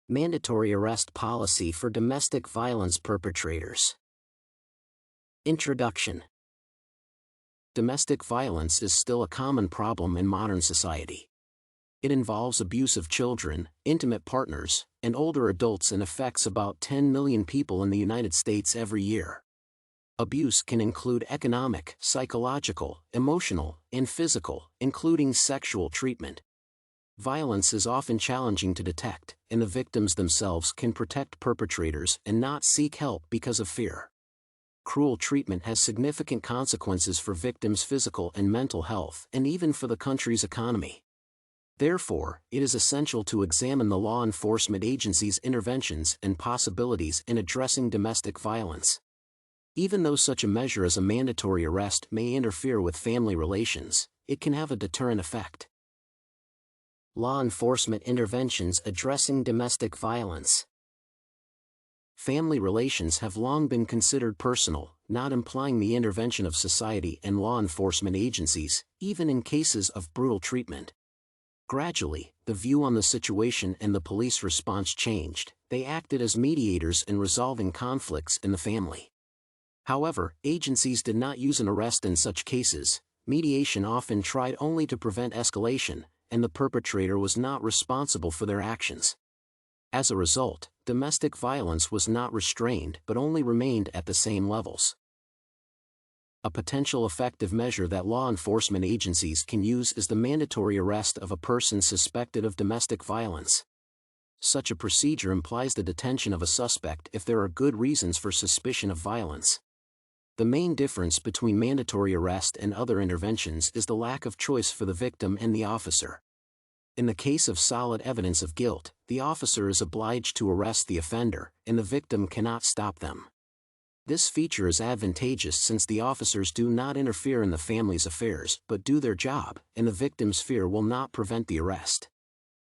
Mandatory arrest policy for domestic violence perpetrators. Introduction. Domestic violence is still a common problem in modern society. It involves abuse of children, intimate partners, and older adults and affects about 10 million people in the United States every year. Abuse can include economic, psychological, emotional, and physical, including sexual treatment. Violence is often challenging to detect, and the victims themselves can protect perpetrators and not seek help because of fear. Cruel treatment has significant consequences for victims' physical and mental health and even for the country's economy. Therefore, it is essential to examine the law enforcement agencies' interventions and possibilities in addressing domestic violence. Even though such a measure as a mandatory arrest may interfere with family relations, it can have a deterrent effect. Law enforcement interventions addressing domestic violence. Family relations have long been considered personal, not implying the intervention of society and law enforcement agencies, even in cases of brutal treatment. Gradually, the view on the situation and the police response changed. They acted as mediators in resolving conflicts in the family. However, agencies did not use an arrest in such cases. Mediation often tried only to prevent escalation, and the perpetrator was not responsible for their actions. As a result, domestic violence was not restrained but only remained at the same levels. A potential effective measure that law enforcement agencies can use is the mandatory arrest of a person suspected of domestic violence. Such a procedure implies the detention of a suspect if there are good reasons for suspicion of violence. The main difference between mandatory arrest and other interventions is the lack of choice for the victim and the officer. In the case of solid evidence of guilt, the officer is obliged to arrest the offender, and the victim cannot stop them. This feature is advantageous since the officers do not interfere in the family's affairs but do their job, and the victim's fear will not prevent the arrest.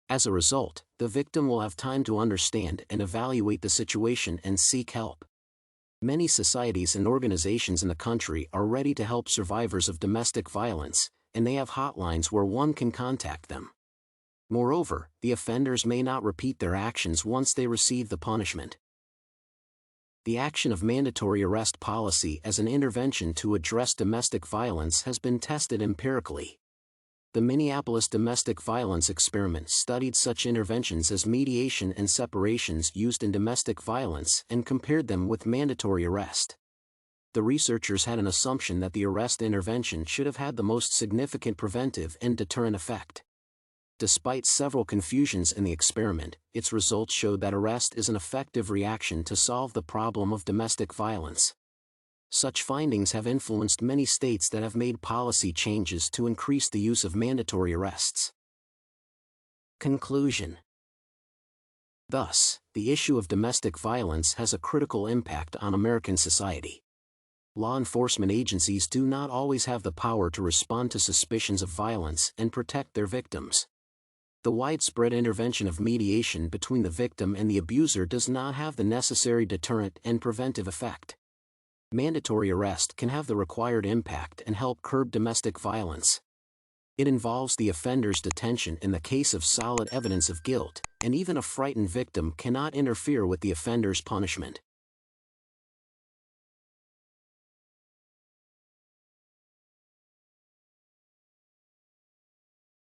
As a result, the victim will have time to understand and evaluate the situation and seek help. Many societies and organizations in the country are ready to help survivors of domestic violence, and they have hotlines where one can contact them. Moreover, the offenders may not repeat their actions once they receive the punishment. The action of mandatory arrest policy as an intervention to address domestic violence has been tested empirically. The Minneapolis domestic violence experiment studied such interventions as mediation and separations used in domestic violence and compared them with mandatory arrest. The researchers had an assumption that the arrest intervention should have had the most significant preventive and deterrent effect. Despite several confusions in the experiment, its results showed that arrest is an effective reaction to solve the problem of domestic violence. Such findings have influenced many states that have made policy changes to increase the use of mandatory arrests. Conclusion. Thus, the issue of domestic violence has a critical impact on American society. Law enforcement agencies do not always have the power to respond to suspicions of violence and protect their victims. The widespread intervention of mediation between the victim and the abuser does not have the necessary deterrent and preventive effect. Mandatory arrest can have the required impact and help curb domestic violence. It involves the offender's detention in the case of solid evidence of guilt, and even a frightened victim cannot interfere with the offender's punishment.